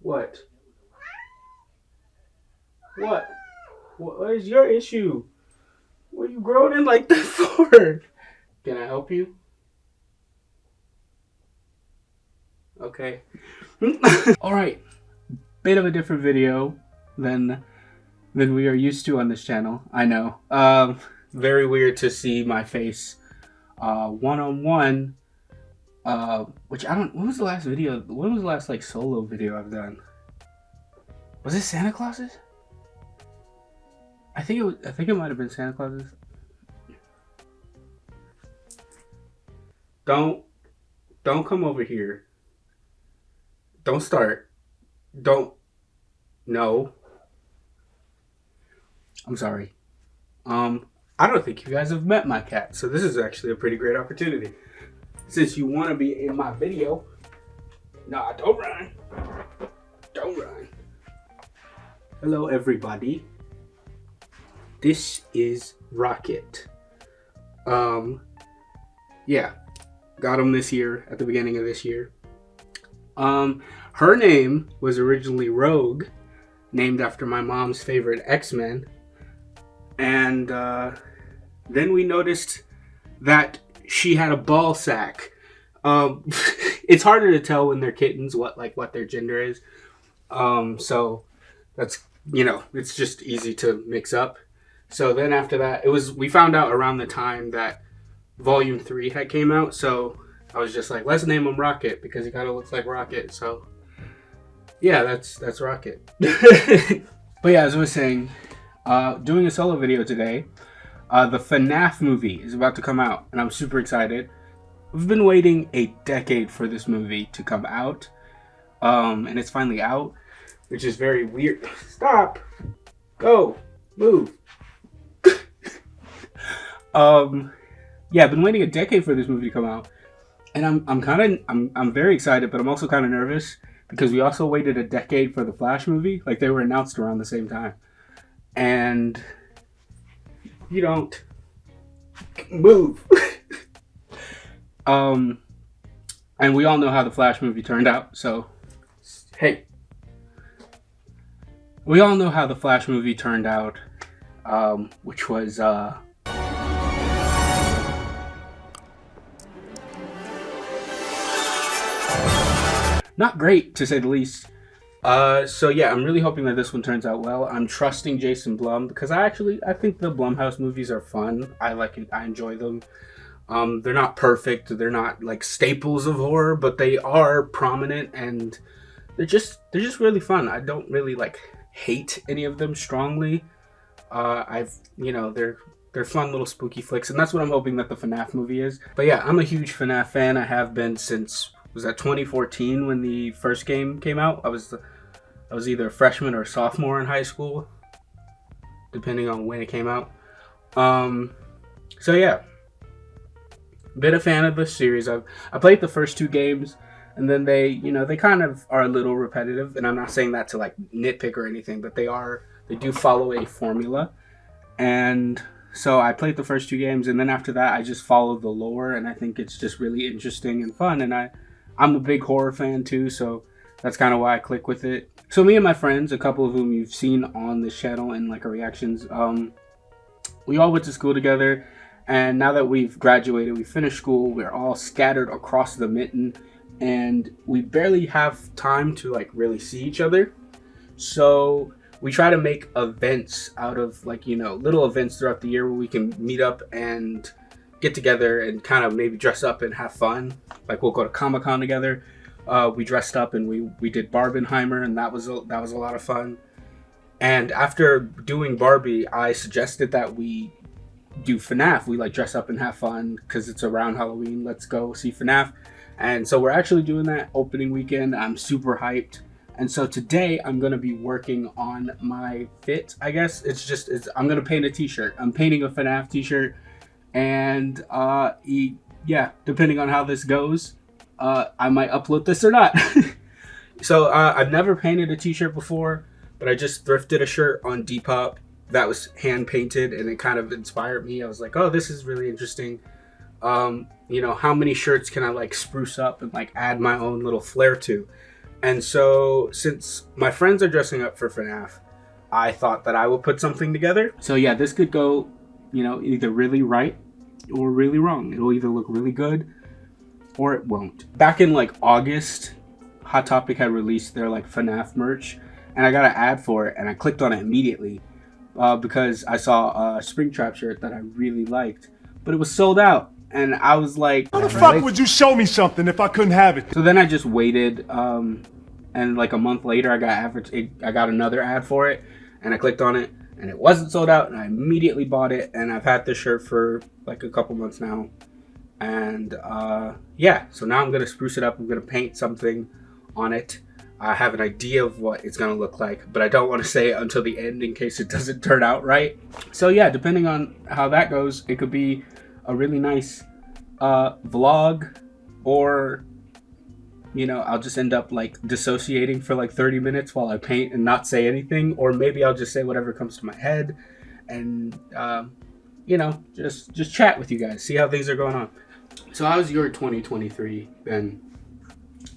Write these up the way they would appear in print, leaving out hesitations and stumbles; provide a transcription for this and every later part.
What? What? What is your issue? What are you groaning like that for? Can I help you? Okay. Alright. Bit of a different video than we are used to on this channel. I know. Very weird to see my face one-on-one. Which I don't. When was the last video? When was the last like solo video I've done? Was it Santa Claus's? I think it might have been Santa Claus's. Don't come over here. Don't start. Don't. No. I'm sorry. I don't think you guys have met my cat, so this is actually a pretty great opportunity. Since you want to be in my video. Nah, don't run. Don't run. Hello, everybody. This is Rocket. Yeah. Got him this year, at the beginning of this year. Her name was originally Rogue, named after my mom's favorite X-Men. And then we noticed that she had a ball sack. It's harder to tell when they're kittens what their gender is. So that's, it's just easy to mix up. So then after that, we found out around the time that Volume 3 had came out. So I was just like, let's name him Rocket because he kind of looks like Rocket. So yeah, that's Rocket. But yeah, as I was saying, doing a solo video today. The FNAF movie is about to come out, and I'm super excited. We've been waiting a decade for this movie to come out, and it's finally out, which is very weird. Stop! Go! Move! Yeah, I've been waiting a decade for this movie to come out, and I'm very excited, but I'm also kind of nervous because we also waited a decade for the Flash movie. Like, they were announced around the same time, and you don't move. And we all know how the Flash movie turned out, so hey. We all know how the Flash movie turned out, which was not great, to say the least. So yeah, I'm really hoping that this one turns out well. I'm trusting Jason Blum because I think the Blumhouse movies are fun. I like it. I enjoy them. They're not perfect. They're not like staples of horror, but they are prominent and they're just really fun. I don't really hate any of them strongly. They're fun little spooky flicks, and that's what I'm hoping that the FNAF movie is. But yeah, I'm a huge FNAF fan. I have been since, was that 2014 when the first game came out? I was either a freshman or a sophomore in high school, depending on when it came out. So yeah, been a fan of the series. I played the first two games, and then they kind of are a little repetitive, and I'm not saying that to nitpick or anything, but they do follow a formula. And so I played the first two games, and then after that I just followed the lore, and I think it's just really interesting and fun, and I'm a big horror fan too, so that's kind of why I click with it. So me and my friends, a couple of whom you've seen on this channel in our reactions, we all went to school together, and now that we've graduated, we finished school, we're all scattered across the mitten, and we barely have time to really see each other. So we try to make events out of little events throughout the year where we can meet up and get together and kind of maybe dress up and have fun. We'll go to Comic-Con together. We dressed up and we did Barbenheimer, and that was a lot of fun. And after doing Barbie, I suggested that we do FNAF. We dress up and have fun because it's around Halloween. Let's go see FNAF. And so we're actually doing that opening weekend. I'm super hyped. And so today I'm going to be working on my fit, I guess. I'm going to paint a t-shirt. I'm painting a FNAF t-shirt. And yeah, depending on how this goes, I might upload this or not. So I've never painted a t-shirt before, but I just thrifted a shirt on Depop that was hand painted, and it kind of inspired me. I was like, oh, this is really interesting. How many shirts can I spruce up and add my own little flair to? And so since my friends are dressing up for FNAF, I thought that I would put something together. So yeah, this could go, either really right or really wrong. It'll either look really good or it won't. Back in like August, Hot Topic had released their like FNAF merch, and I got an ad for it, and I clicked on it immediately because I saw a Springtrap shirt that I really liked, but it was sold out. And I was like, how the fuck would you show me something if I couldn't have it? So then I just waited, and like a month later, I got another ad for it, and I clicked on it, and it wasn't sold out, and I immediately bought it, and I've had this shirt for like a couple months now, and yeah, so now I'm gonna spruce it up. I'm gonna paint something on it. I have an idea of what it's gonna look like, but I don't want to say it until the end in case it doesn't turn out right. So yeah, depending on how that goes, it could be a really nice vlog, or I'll just end up like dissociating for like 30 minutes while I paint and not say anything, or maybe I'll just say whatever comes to my head and just chat with you guys, see how things are going on. So how's your 2023 been?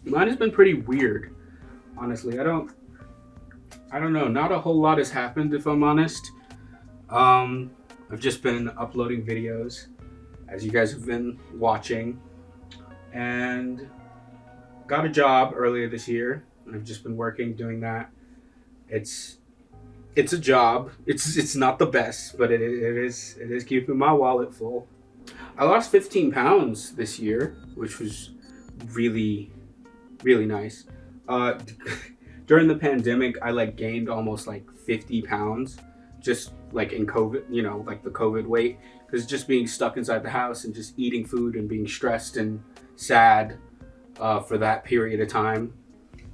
Mine has been pretty weird, honestly. I don't know, not a whole lot has happened, if I'm honest. I've just been uploading videos, as you guys have been watching, and got a job earlier this year, and I've just been working doing that. It's a job. It's not the best, but it is keeping my wallet full. I lost 15 pounds this year, which was really, really nice. During the pandemic, I like gained almost like 50 pounds, just like in COVID, like the COVID weight. Because just being stuck inside the house and just eating food and being stressed and sad for that period of time,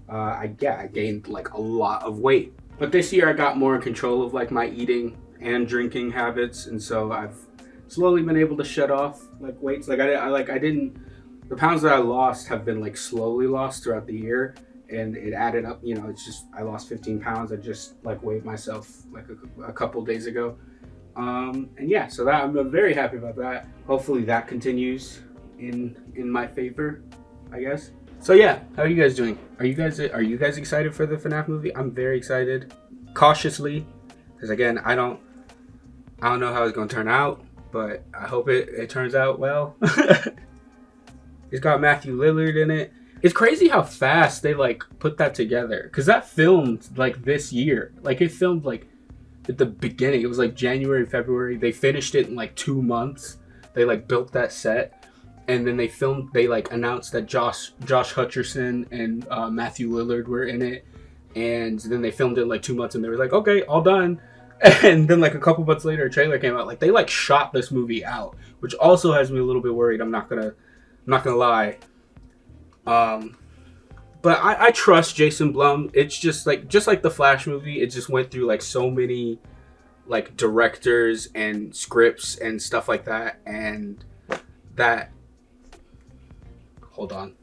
I gained like a lot of weight. But this year I got more in control of like my eating and drinking habits, and so I've slowly been able to shed off like weights. Like I didn't. The pounds that I lost have been like slowly lost throughout the year, and it added up. It's just I lost 15 pounds. I just like weighed myself like a couple days ago. And yeah, so that I'm very happy about that. Hopefully that continues in my favor, I guess. So yeah, how are you guys doing? Are you guys excited for the FNAF movie? I'm very excited, cautiously, because again, I don't know how it's gonna turn out, but I hope it turns out well. It's got Matthew Lillard in it. It's crazy how fast they like put that together, because that filmed like this year. Like it filmed like at the beginning. It was like January, February. They finished it in like 2 months. They like built that set, and then they like announced that Josh Hutcherson and Matthew Lillard were in it, and then they filmed it in like 2 months, and they were like, okay, all done. And then like a couple months later, a trailer came out. Like they like shot this movie out, which also has me a little bit worried. I'm not gonna lie. But I trust Jason Blum. It's just like the Flash movie, it just went through like so many like directors and scripts and stuff like that, and that hold on.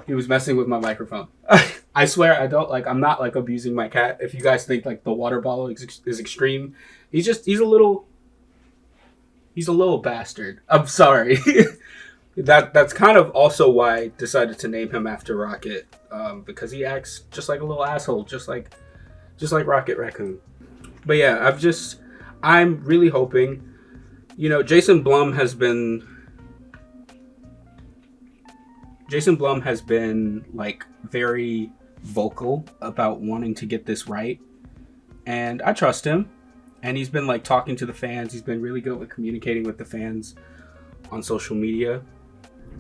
He was messing with my microphone. I swear I'm not like abusing my cat. If you guys think like the water bottle is extreme, he's a little bastard. I'm sorry. That's kind of also why I decided to name him after Rocket, because he acts just like a little asshole, just like Rocket Raccoon. But yeah, I'm really hoping, Jason Blum has been like very vocal about wanting to get this right, and I trust him. And he's been like talking to the fans. He's been really good with communicating with the fans on social media.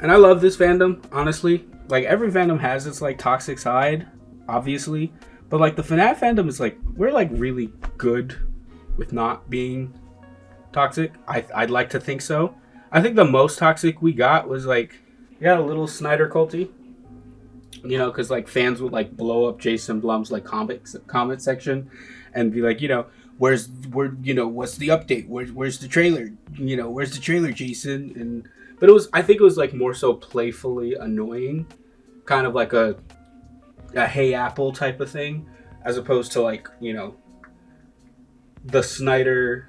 And I love this fandom, honestly. Like every fandom has its like toxic side, obviously. But like the FNAF fandom is like, we're like really good with not being toxic. I'd like to think so. I think the most toxic we got was like, a little Snyder culty. Because like fans would like blow up Jason Blum's like comment section and be like, what's the update? Where's the trailer? Where's the trailer, Jason? But I think it was like more so playfully annoying, kind of like a Hey Apple type of thing, as opposed to like, the Snyder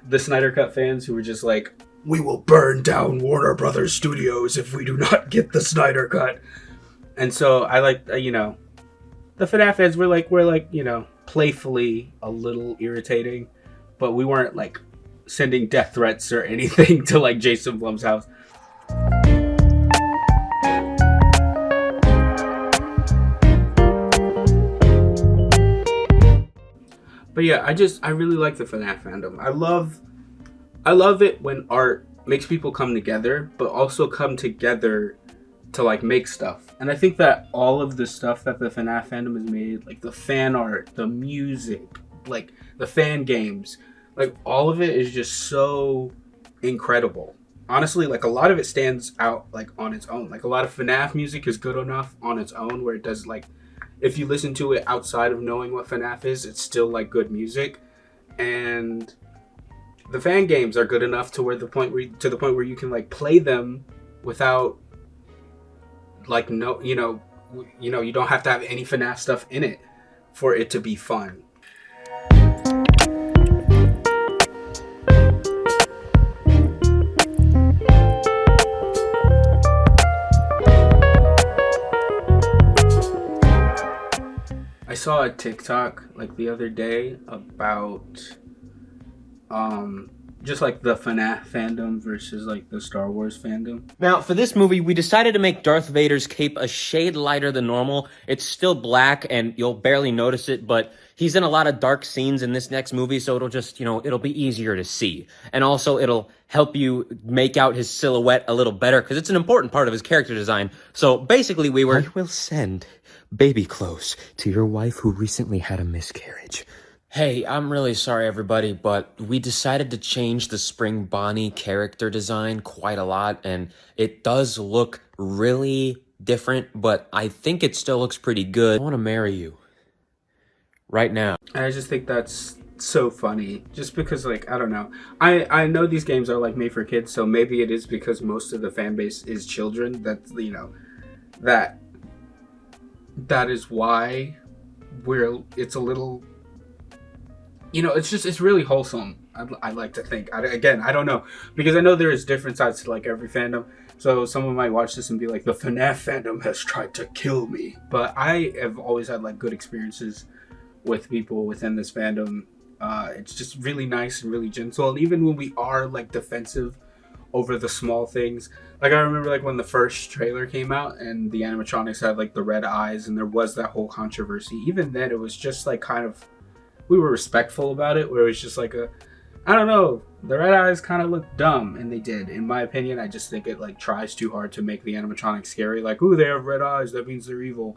Cut fans who were just like, we will burn down Warner Brothers Studios if we do not get the Snyder Cut. And so I like, the FNAF fans were like, playfully a little irritating, but we weren't like sending death threats or anything to like Jason Blum's house. But yeah, I really like the FNAF fandom. I love it when art makes people come together, but also come together to like make stuff. And I think that all of the stuff that the FNAF fandom has made, like the fan art, the music, like the fan games, like all of it is just so incredible. Honestly, like a lot of it stands out like on its own. Like a lot of FNAF music is good enough on its own where it does like, if you listen to it outside of knowing what FNAF is, it's still like good music. And the fan games are good enough to the point where you can like play them without like you don't have to have any FNAF stuff in it for it to be fun. I saw a TikTok like the other day about just like the FNAF fandom versus like the Star Wars fandom. Now, for this movie, we decided to make Darth Vader's cape a shade lighter than normal. It's still black and you'll barely notice it, but he's in a lot of dark scenes in this next movie, so it'll just, it'll be easier to see. And also it'll help you make out his silhouette a little better because it's an important part of his character design. So basically I will send baby clothes to your wife who recently had a miscarriage. Hey, I'm really sorry, everybody, but we decided to change the Spring Bonnie character design quite a lot, and it does look really different, but I think it still looks pretty good. I want to marry you. Right now. I just think that's so funny, just because, like, I don't know. I know these games are, like, made for kids, so maybe it is because most of the fan base is children, that is why it's a little... it's really wholesome. I like to think. I don't know. Because I know there is different sides to like every fandom. So someone might watch this and be like, the FNAF fandom has tried to kill me. But I have always had like good experiences with people within this fandom. It's just really nice and really gentle. And even when we are like defensive over the small things. Like I remember like when the first trailer came out and the animatronics had like the red eyes and there was that whole controversy. Even then it was just like kind of... we were respectful about it, where it was just like I don't know, the red eyes kind of looked dumb, and they did. In my opinion, I just think it like tries too hard to make the animatronics scary. Like, ooh, they have red eyes, that means they're evil.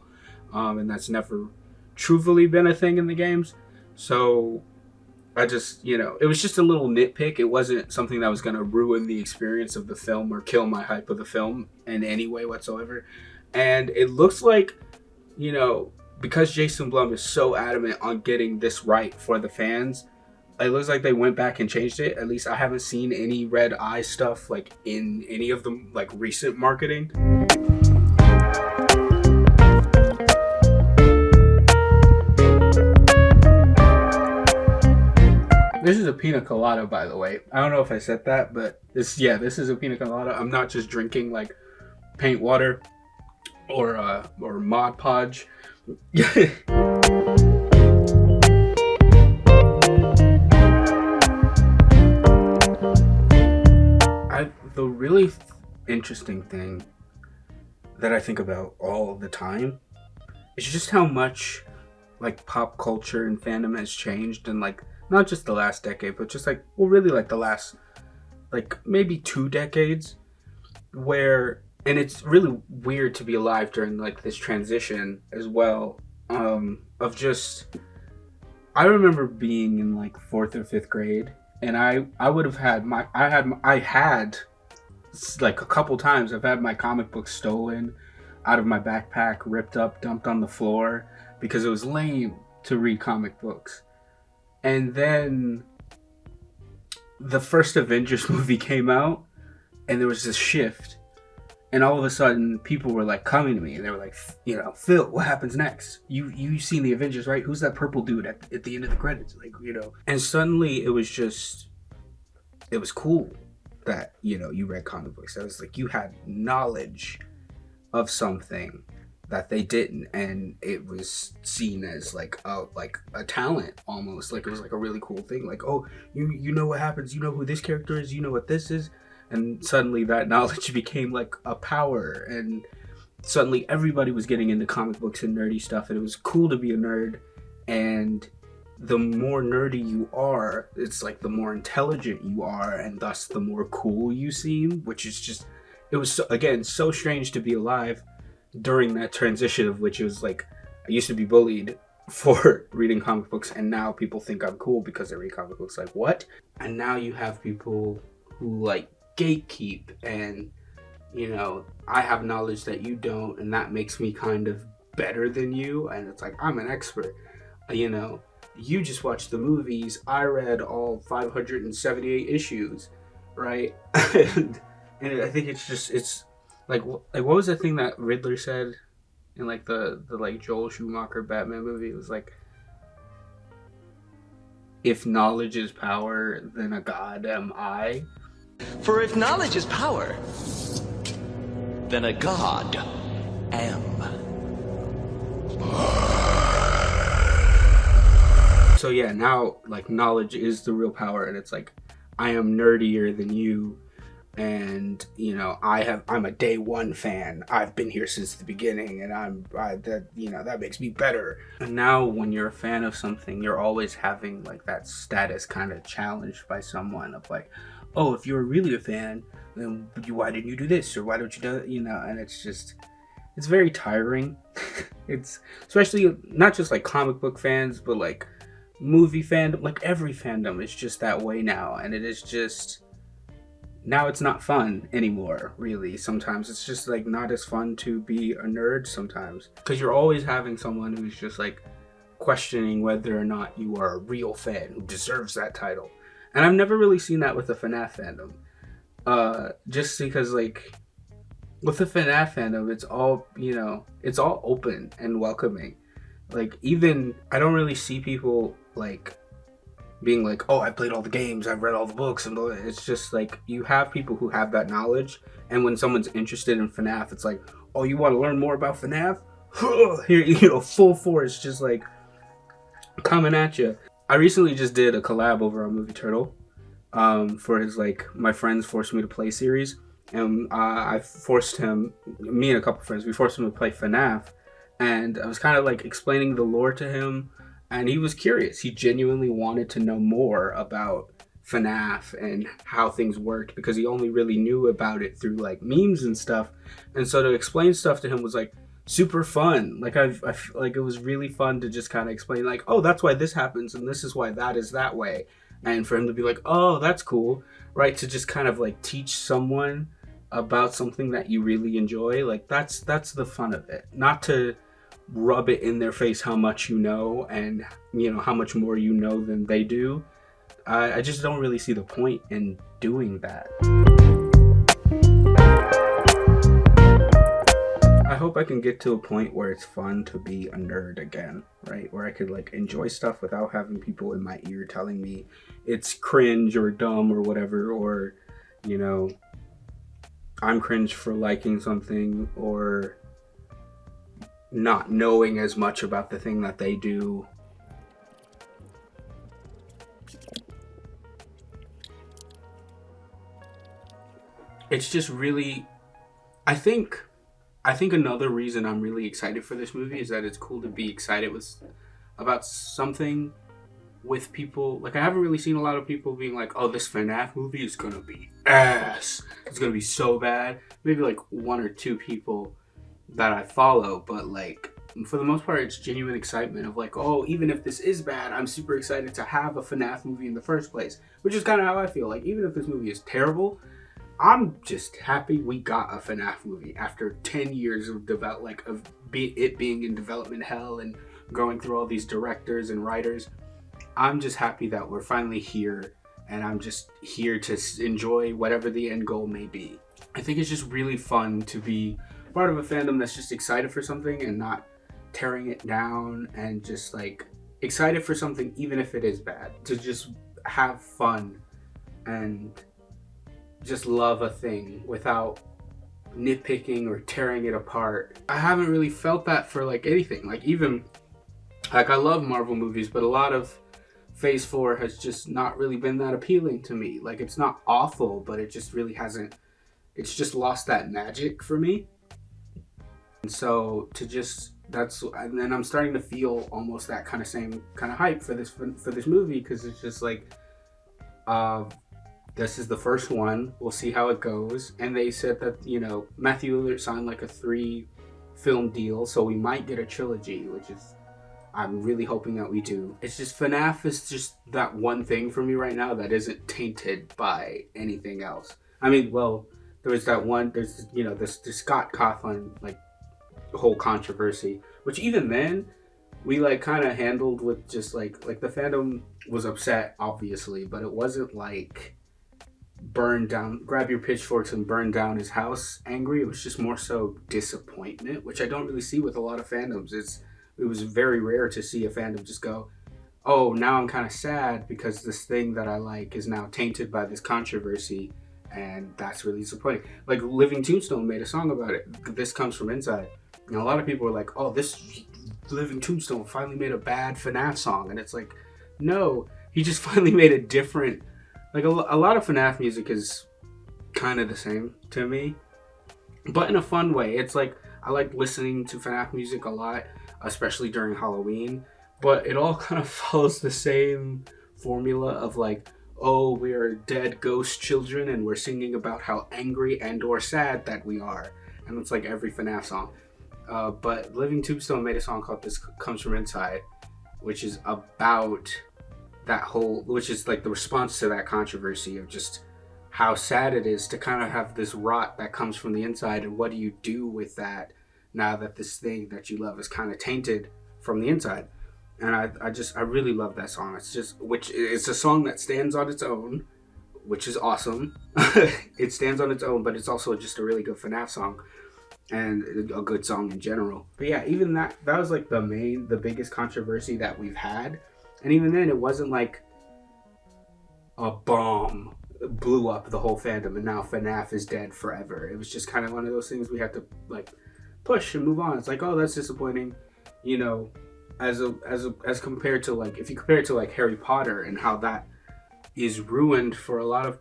And that's never truthfully been a thing in the games. So I just, it was just a little nitpick. It wasn't something that was going to ruin the experience of the film or kill my hype of the film in any way whatsoever. And it looks like, because Jason Blum is so adamant on getting this right for the fans, it looks like they went back and changed it. At least I haven't seen any red eye stuff like in any of the like recent marketing. This is a pina colada, by the way. I don't know if I said that, but this is a pina colada. I'm not just drinking like paint water or Mod Podge. The really interesting thing that I think about all the time is just how much like pop culture and fandom has changed, and like not just the last decade, but just like really like the last like maybe 2 decades, where... and it's really weird to be alive during like this transition as well, of just... I remember being in like 4th or 5th grade, and I would have had I had like a couple times I've had my comic book stolen out of my backpack, ripped up, dumped on the floor because it was lame to read comic books. And then the first Avengers movie came out, and there was this shift. And all of a sudden, people were like coming to me, and they were like, Phil, what happens next? You seen the Avengers, right? Who's that purple dude at the end of the credits? Like, And suddenly it was cool. that, you know, you read comic books. That was like you had knowledge of something that they didn't, and it was seen as like a talent almost. Like it was like a really cool thing. Like, oh, you know what happens, you know who this character is, you know what this is, and suddenly that knowledge became like a power, and suddenly everybody was getting into comic books and nerdy stuff, and it was cool to be a nerd. And the more nerdy you are, it's like the more intelligent you are, and thus the more cool you seem, which is just, it was so, again, so strange to be alive during that transition of which it was like, I used to be bullied for reading comic books, and now people think I'm cool because I read comic books. Like, what? And now you have people who like gatekeep, and you know, I have knowledge that you don't, and that makes me kind of better than you, and it's like, I'm an expert. You know, you just watched the movies, I read all 578 issues, right? and I think it's just, it's like what was the thing that Riddler said in like the like Joel Schumacher Batman movie? It was like, if knowledge is power, then a god am I. For if knowledge is power, then a god am. So yeah, now like knowledge is the real power, and it's like, I am nerdier than you, and you know, I'm a day one fan. I've been here since the beginning, and that, you know, that makes me better. And now when you're a fan of something, you're always having like that status kind of challenged by someone of like, oh, if you're really a fan, then why didn't you do this, or why don't you do, you know? And it's just, it's very tiring. It's especially not just like comic book fans, but like movie fandom, like every fandom is just that way now, and it is just, now it's not fun anymore, really. Sometimes it's just like not as fun to be a nerd sometimes, because you're always having someone who's just like questioning whether or not you are a real fan who deserves that title. And I've never really seen that with the FNAF fandom, just because like with the FNAF fandom, it's all, you know, it's all open and welcoming. Like, even I don't really see people like being like, oh, I played all the games, I've read all the books, and it's just like, you have people who have that knowledge, and when someone's interested in FNAF, it's like, oh, you want to learn more about FNAF? Here, you know, full force, just like coming at you. I recently just did a collab over on MovieTurtle for his like My Friends Forced Me to Play series, and I forced him, me and a couple friends, we forced him to play FNAF, and I was kind of like explaining the lore to him, and he was curious. He genuinely wanted to know more about FNAF and how things worked, because he only really knew about it through like memes and stuff. And so to explain stuff to him was like super fun. Like I like, it was really fun to just kind of explain like, oh, that's why this happens, and this is why that is that way. And for him to be like, oh, that's cool, right? To just kind of like teach someone about something that you really enjoy. Like that's the fun of it. Not to rub it in their face how much you know, and you know how much more you know than they do. I just don't really see the point in doing that. I hope I can get to a point where it's fun to be a nerd again, right? Where I could like enjoy stuff without having people in my ear telling me it's cringe or dumb or whatever, or you know, I'm cringe for liking something, or not knowing as much about the thing that they do. It's just really, I think another reason I'm really excited for this movie is that it's cool to be excited about something with people. Like, I haven't really seen a lot of people being like, oh, this FNAF movie is gonna be ass, it's gonna be so bad. Maybe like one or two people that I follow, but like for the most part, it's genuine excitement of like, oh, even if this is bad, I'm super excited to have a FNAF movie in the first place, which is kind of how I feel. Like, even if this movie is terrible, I'm just happy we got a FNAF movie after 10 years of it being in development hell and going through all these directors and writers. I'm just happy that we're finally here, and I'm just here to enjoy whatever the end goal may be. I think it's just really fun to be part of a fandom that's just excited for something and not tearing it down, and just like excited for something even if it is bad, to just have fun and just love a thing without nitpicking or tearing it apart. I haven't really felt that for like anything. Like even like I love Marvel movies, but a lot of Phase 4 has just not really been that appealing to me. Like it's not awful, but it just really hasn't, it's just lost that magic for me. And so to just, that's, and then I'm starting to feel almost that kind of same kind of hype for this movie, because it's just like, this is the first one. We'll see how it goes. And they said that, you know, Matthew Lillard signed like a 3-film deal, so we might get a trilogy, which is, I'm really hoping that we do. It's just FNAF is just that one thing for me right now that isn't tainted by anything else. I mean, well, there was that one, there's, you know, this Scott Cawthon, like, whole controversy, which even then, we, like, kind of handled with just, like the fandom was upset, obviously, but it wasn't, like, burn down, grab your pitchforks and burn down his house angry. It was just more so disappointment, which I don't really see with a lot of fandoms. It was very rare to see a fandom just go, oh, now I'm kind of sad because this thing that I like is now tainted by this controversy, and that's really disappointing. Like Living Tombstone made a song about it. This comes from inside. And a lot of people were like, oh, this Living Tombstone finally made a bad FNAF song. And it's like, no, he just finally made a different, like a lot of FNAF music is kind of the same to me, but in a fun way. It's like, I like listening to FNAF music a lot, especially during Halloween, but it all kind of follows the same formula of like, oh, we are dead ghost children and we're singing about how angry and or sad that we are. And it's like every FNAF song. But Living Tombstone made a song called This Comes From Inside, which is about that whole, which is like the response to that controversy of just how sad it is to kind of have this rot that comes from the inside, and what do you do with that now that this thing that you love is kind of tainted from the inside. And I really love that song. It's just, which it's a song that stands on its own, which is awesome. It stands on its own, but it's also just a really good FNAF song and a good song in general. But yeah, even that was like the biggest controversy that we've had. And even then, it wasn't like a bomb blew up the whole fandom and now FNAF is dead forever. It was just kind of one of those things we had to like push and move on. It's like, oh, that's disappointing, you know, as compared to like, if you compare it to like Harry Potter and how that is ruined for a lot of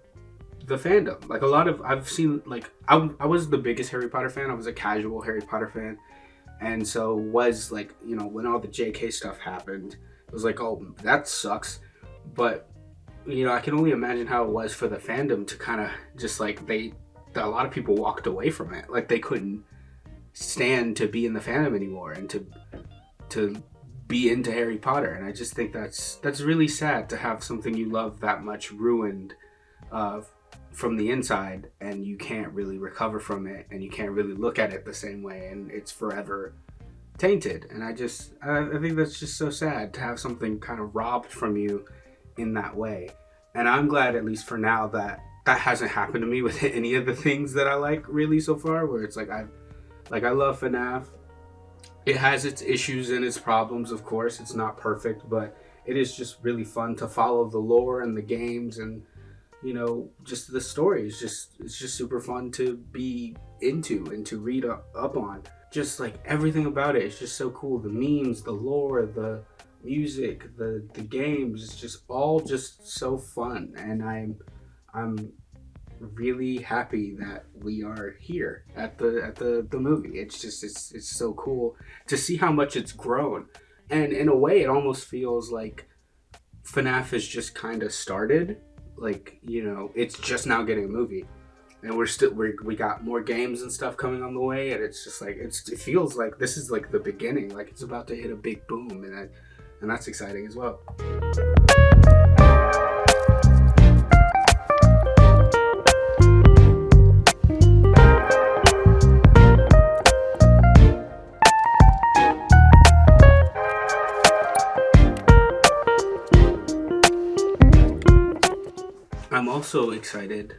the fandom. Like a lot of, I've seen, like, I was the biggest Harry Potter fan. I was a casual Harry Potter fan. And so was like, you know, when all the JK stuff happened, it was like, oh, that sucks. But, you know, I can only imagine how it was for the fandom to kind of just like, a lot of people walked away from it. Like they couldn't stand to be in the fandom anymore and to be into Harry Potter. And I just think that's really sad to have something you love that much ruined from the inside, and you can't really recover from it, and you can't really look at it the same way, and it's forever tainted. And I think that's just so sad to have something kind of robbed from you in that way. And I'm glad, at least for now, that hasn't happened to me with any of the things that I like really so far, where it's like I love FNAF. It has its issues and its problems, of course. It's not perfect, but it is just really fun to follow the lore and the games, and you know, just the story is it's just super fun to be into and to read up on. Just like everything about it is just so cool. The memes, the lore, the music, the games, it's just all just so fun. And I'm really happy that we are here at the movie. It's just it's so cool to see how much it's grown. And in a way, it almost feels like FNAF has just kind of started. Like, you know, it's just now getting a movie, and we got more games and stuff coming on the way, and it's just like it feels like this is like the beginning, like it's about to hit a big boom, and that's exciting as well. I'm also excited.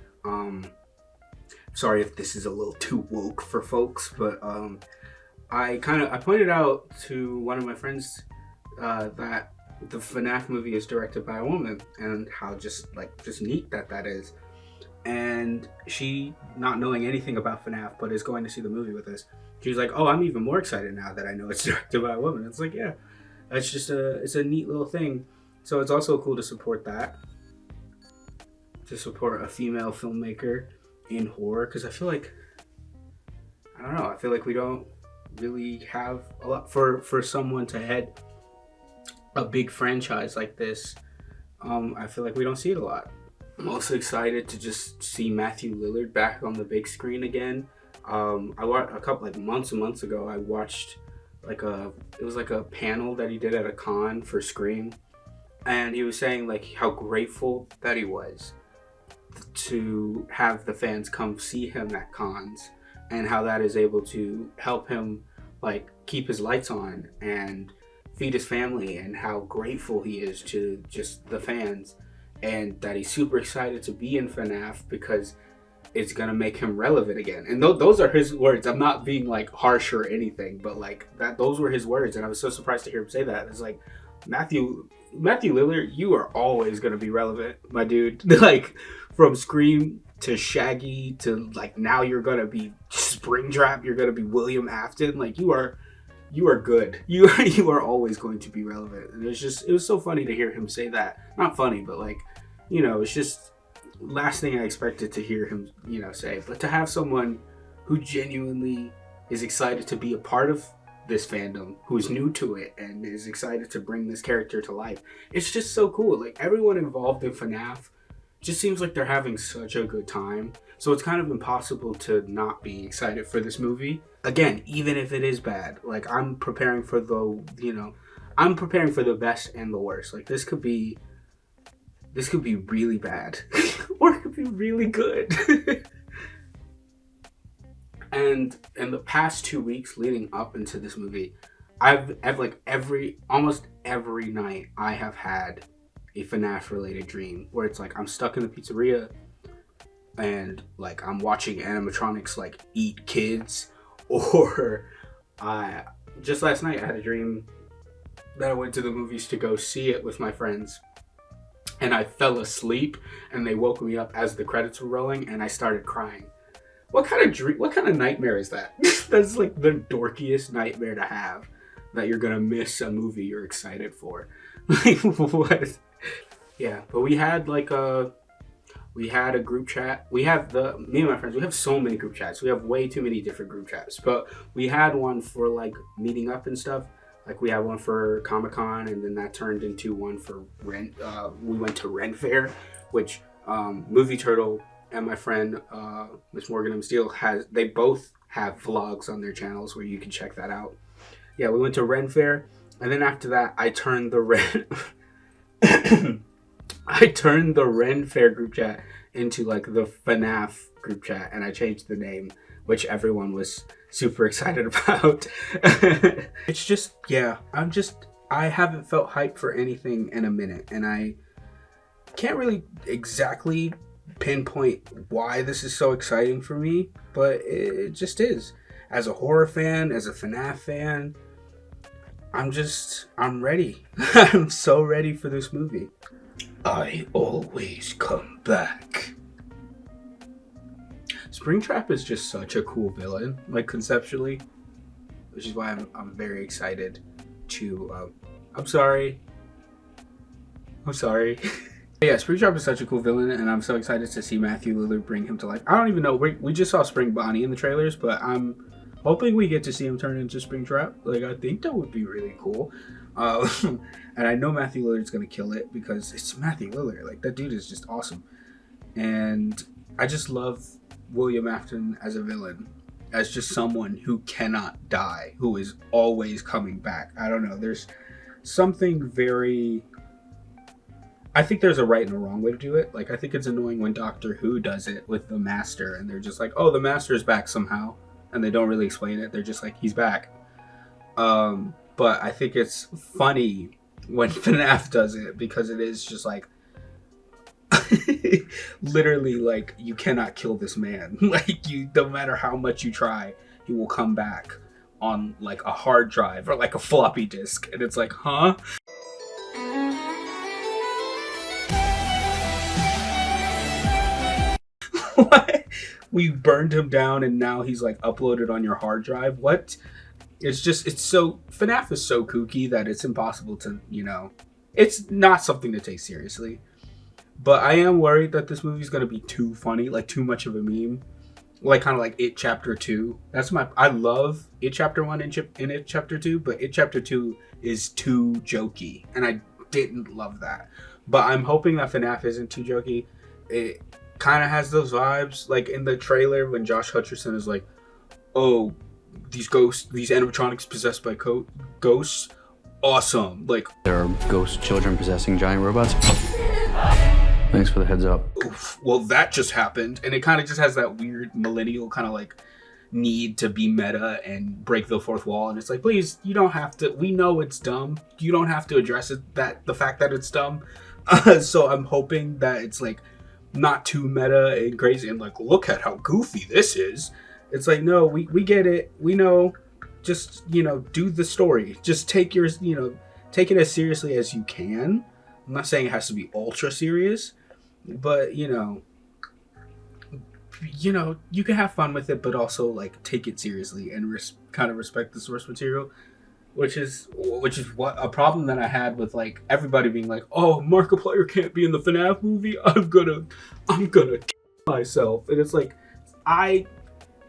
Sorry if this is a little too woke for folks, but I pointed out to one of my friends that the FNAF movie is directed by a woman, and how just neat that is. and she, not knowing anything about FNAF, but is going to see the movie with us, she's like, "Oh, I'm even more excited now that I know it's directed by a woman." It's like, yeah, it's just it's a neat little thing. So it's also cool to support that, to support a female filmmaker in horror, because I feel like, I don't know, I feel like we don't really have a lot for someone to head a big franchise like this. I feel like we don't see it a lot. I'm also excited to just see Matthew Lillard back on the big screen again. I watched a couple months and months ago. I watched it was like a panel that he did at a con for Scream, and he was saying like how grateful that he was to have the fans come see him at cons, and how that is able to help him like keep his lights on and feed his family, and how grateful he is to just the fans, and that he's super excited to be in FNAF because it's gonna make him relevant again. And those are his words. I'm not being like harsh or anything, but like those were his words, and I was so surprised to hear him say that. It's like, Matthew Lillard, you are always gonna be relevant, my dude. Like from Scream to Shaggy to like now you're gonna be Springtrap, you're gonna be William Afton. Like you are good. You are always going to be relevant. And it was so funny to hear him say that. Not funny, but like, it's just last thing I expected to hear him, say. But to have someone who genuinely is excited to be a part of this fandom, who's new to it and is excited to bring this character to life, it's just so cool. Like everyone involved in FNAF just seems like they're having such a good time. So it's kind of impossible to not be excited for this movie. Again, even if it is bad, like I'm preparing for the best and the worst. Like this could be really bad or it could be really good. And in the past 2 weeks leading up into this movie, I've like almost every night I have had a FNAF related dream where it's like I'm stuck in the pizzeria and like I'm watching animatronics like eat kids, or just last night I had a dream that I went to the movies to go see it with my friends, and I fell asleep and they woke me up as the credits were rolling and I started crying. What kind of nightmare is that? That's like the dorkiest nightmare to have, that you're gonna miss a movie you're excited for. Like what? Yeah, but we had a group chat. Me and my friends, we have so many group chats. We have way too many different group chats. But we had one for like meeting up and stuff. Like we had one for Comic-Con, and then that turned into one for Rent. We went to Rent Fair, which MovieTurtle and my friend Miss Morgan and Steele they both have vlogs on their channels where you can check that out. Yeah, we went to Rent Fair, and then after that I turned the Ren Fair group chat into like the FNAF group chat, and I changed the name, which everyone was super excited about. It's just, yeah, I haven't felt hype for anything in a minute, and I can't really exactly pinpoint why this is so exciting for me, but it just is. As a horror fan, as a FNAF fan, I'm ready. I'm so ready for this movie. I always come back. Springtrap is just such a cool villain, like conceptually, which is why I'm very excited to. I'm sorry. Yeah, Springtrap is such a cool villain, and I'm so excited to see Matthew Lillard bring him to life. I don't even know. We just saw Spring Bonnie in the trailers, but I'm hoping we get to see him turn into Springtrap. Like, I think that would be really cool. And I know Matthew Lillard's gonna kill it because it's Matthew Lillard. Like, that dude is just awesome. And I just love William Afton as a villain, as just someone who cannot die, who is always coming back. I don't know. There's something very... I think there's a right and a wrong way to do it. Like, I think it's annoying when Doctor Who does it with the Master, and they're just like, oh, the Master's back somehow. And they don't really explain it. They're just like, he's back. But I think it's funny when FNAF does it, because it is just like, literally, like, you cannot kill this man. Like, no matter how much you try, he will come back on, like, a hard drive or, like, a floppy disk. And it's like, huh? What? We burned him down and now he's like uploaded on your hard drive. What? It's so, FNAF is so kooky that it's impossible to, it's not something to take seriously. But I am worried that this movie's going to be too funny, like too much of a meme. Like kind of like It Chapter 2. I love It Chapter 1 and It Chapter 2, but It Chapter 2 is too jokey. And I didn't love that. But I'm hoping that FNAF isn't too jokey. It kind of has those vibes. Like in the trailer when Josh Hutcherson is like, oh, these animatronics possessed by ghosts, awesome. Like, there are ghost children possessing giant robots. Thanks for the heads up. Oof, well, that just happened. And it kind of just has that weird millennial kind of like need to be meta and break the fourth wall. And it's like, please, you don't have to. We know it's dumb. You don't have to address it, the fact that it's dumb. So I'm hoping that it's like not too meta and crazy and like, look at how goofy this is. It's like, no, we get it. We know. Just, do the story. Just take take it as seriously as you can. I'm not saying it has to be ultra serious, but you can have fun with it, but also like take it seriously and kind of respect the source material, which is what a problem that I had with like everybody being like, oh, Markiplier can't be in the FNAF movie. I'm gonna kill myself. And it's like, I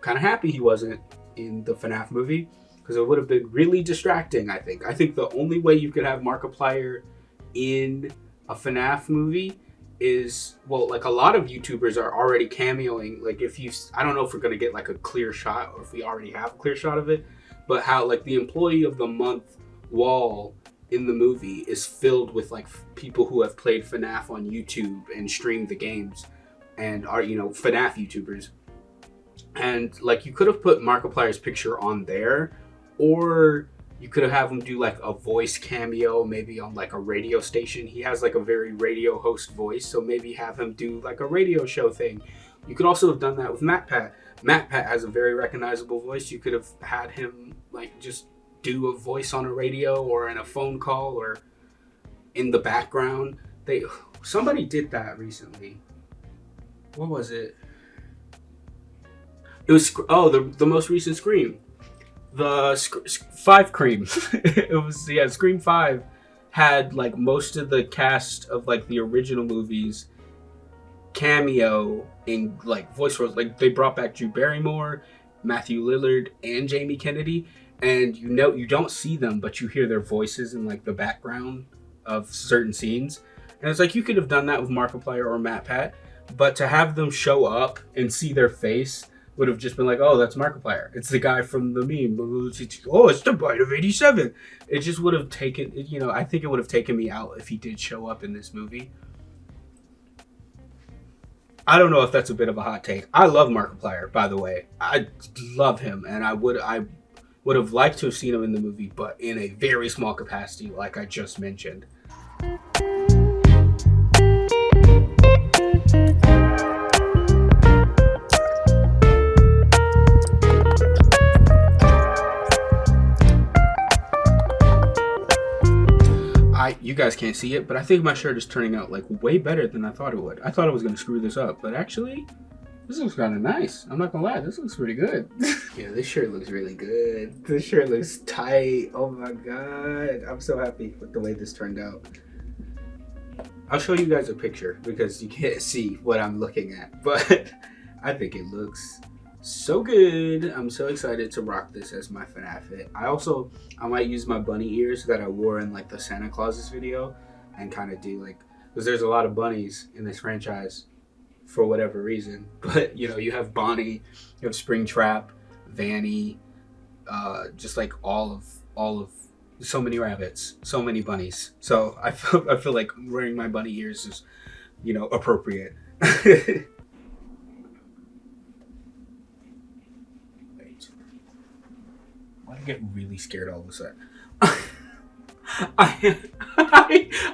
kind of happy he wasn't in the FNAF movie because it would have been really distracting. I think the only way you could have Markiplier in a FNAF movie is, well, like a lot of YouTubers are already cameoing. Like I don't know if we're gonna get like a clear shot or if we already have a clear shot of it, but how like the employee of the month wall in the movie is filled with like people who have played FNAF on YouTube and streamed the games and are FNAF YouTubers. And like you could have put Markiplier's picture on there, or you could have him do like a voice cameo, maybe on like a radio station. He has like a very radio host voice, so maybe have him do like a radio show thing. You could also have done that with MatPat. MatPat has a very recognizable voice. You could have had him like just do a voice on a radio or in a phone call or in the background. Somebody did that recently. What was it? It was the most recent Scream. The 5 Cream. It was, Scream 5 had like most of the cast of like the original movies cameo in like voice roles. Like they brought back Drew Barrymore, Matthew Lillard, and Jamie Kennedy, and you don't see them, but you hear their voices in like the background of certain scenes. And it's like you could have done that with Markiplier or MatPat, but to have them show up and see their face would have just been like, oh, that's Markiplier. It's the guy from the meme. Oh, it's the Bite of 87. It just would have taken, I think it would have taken me out if he did show up in this movie. I don't know if that's a bit of a hot take. I love Markiplier, by the way. I love him, and I would have liked to have seen him in the movie, but in a very small capacity, like I just mentioned. You guys can't see it, but I think my shirt is turning out like way better than I thought it would. I thought I was going to screw this up, but actually, this looks kind of nice. I'm not going to lie, this looks pretty good. Yeah, this shirt looks really good. This shirt looks tight. Oh my god. I'm so happy with the way this turned out. I'll show you guys a picture because you can't see what I'm looking at, but I think it looks so good. I'm so excited to rock this as my FNAF fit. I might use my bunny ears that I wore in like the Santa Claus's video and kind of do like, because there's a lot of bunnies in this franchise for whatever reason, but you have Bonnie, you have Springtrap, Vanny, just like all of so many rabbits, so many bunnies. So I feel like wearing my bunny ears is appropriate. I get really scared all of a sudden.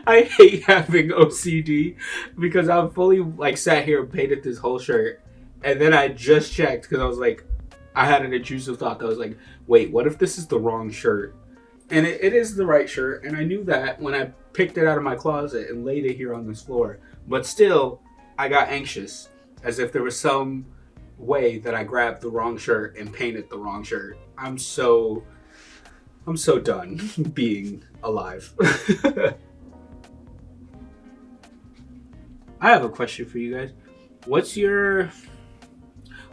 I hate having OCD because I'm fully like sat here and painted this whole shirt, and then I just checked because I was like, I had an intrusive thought that was like, wait, what if this is the wrong shirt? And it is the right shirt, and I knew that when I picked it out of my closet and laid it here on this floor. But still, I got anxious, as if there was some way that I grabbed the wrong shirt and painted the wrong shirt. I'm so done being alive. I have a question for you guys. What's your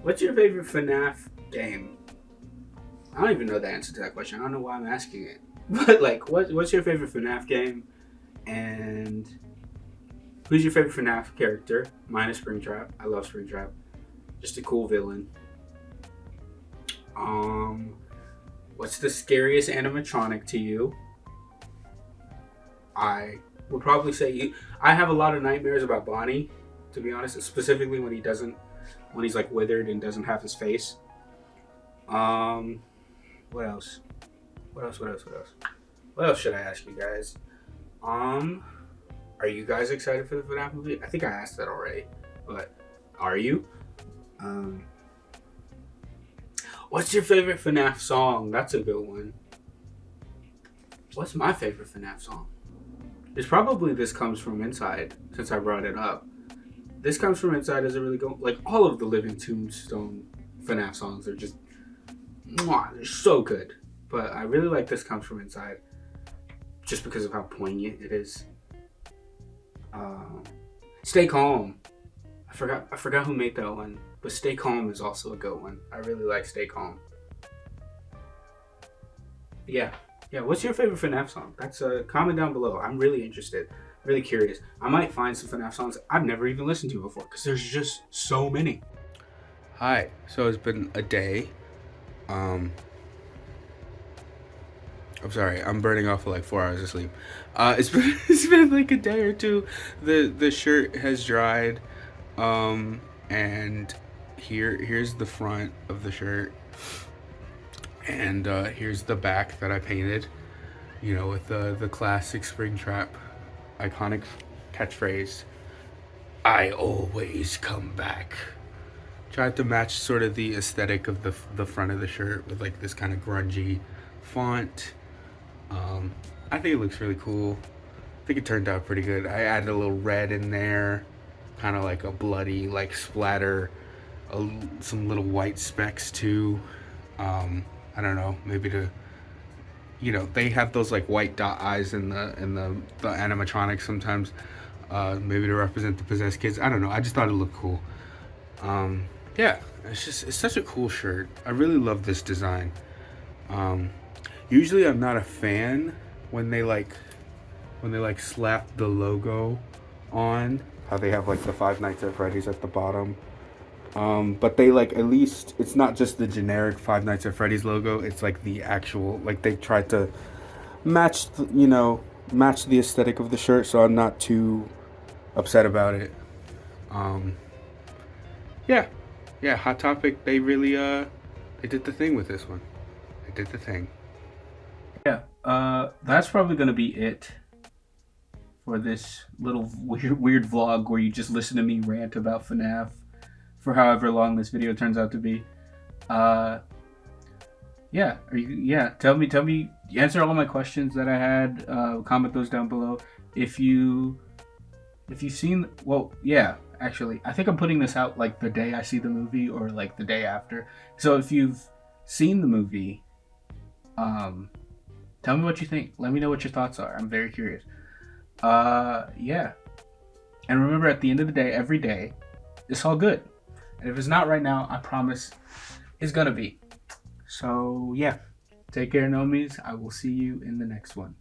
favorite FNAF game? I don't even know the answer to that question. I don't know why I'm asking it. But like, what's your favorite FNAF game? And who's your favorite FNAF character? Mine is Springtrap. I love Springtrap. Just a cool villain. What's the scariest animatronic to you? I would probably say I have a lot of nightmares about Bonnie, to be honest, specifically when he's like withered and doesn't have his face. What else? What else should I ask you guys? Are you guys excited for the FNAF movie? I think I asked that already, but are you? What's your favorite FNAF song? That's a good one. What's my favorite FNAF song? It's probably This Comes From Inside, since I brought it up. This Comes From Inside is a really good, like all of the Living Tombstone FNAF songs are just, they're so good. But I really like This Comes From Inside, just because of how poignant it is. Stay Calm. I forgot who made that one, but Stay Calm is also a good one. I really like Stay Calm. Yeah. What's your favorite FNAF song? That's comment down below. I'm really interested, really curious. I might find some FNAF songs I've never even listened to before because there's just so many. Hi. So it's been a day. I'm sorry, I'm burning off for like 4 hours of sleep. It's been like a day or two. The shirt has dried. And here's the front of the shirt. And here's the back that I painted, with the classic Springtrap iconic catchphrase, "I always come back." Tried to match sort of the aesthetic of the front of the shirt with like this kind of grungy font. I think it looks really cool. I think it turned out pretty good. I added a little red in there, kind of like a bloody like splatter, some little white specks too. I don't know, maybe to, they have those like white dot eyes in the animatronics sometimes, maybe to represent the possessed kids. I don't know. I just thought it looked cool. Yeah, it's such a cool shirt. I really love this design. Usually I'm not a fan when they slap the logo on, how they have like the Five Nights at Freddy's at the bottom. But they like, at least it's not just the generic Five Nights at Freddy's logo. It's like the actual, like they tried to match the aesthetic of the shirt. So I'm not too upset about it. Yeah, Hot Topic, they really, they did the thing with this one. They did the thing. Yeah, that's probably going to be it for this little weird vlog where you just listen to me rant about FNAF for however long this video turns out to be. Tell me, answer all my questions that I had. Comment those down below. If you've seen, actually, I think I'm putting this out like the day I see the movie or like the day after. So if you've seen the movie, tell me what you think. Let me know what your thoughts are. I'm very curious. And remember, at the end of the day, every day, it's all good. And if it's not right now, I promise it's gonna be. So yeah, take care, Nomies. I will see you in the next one.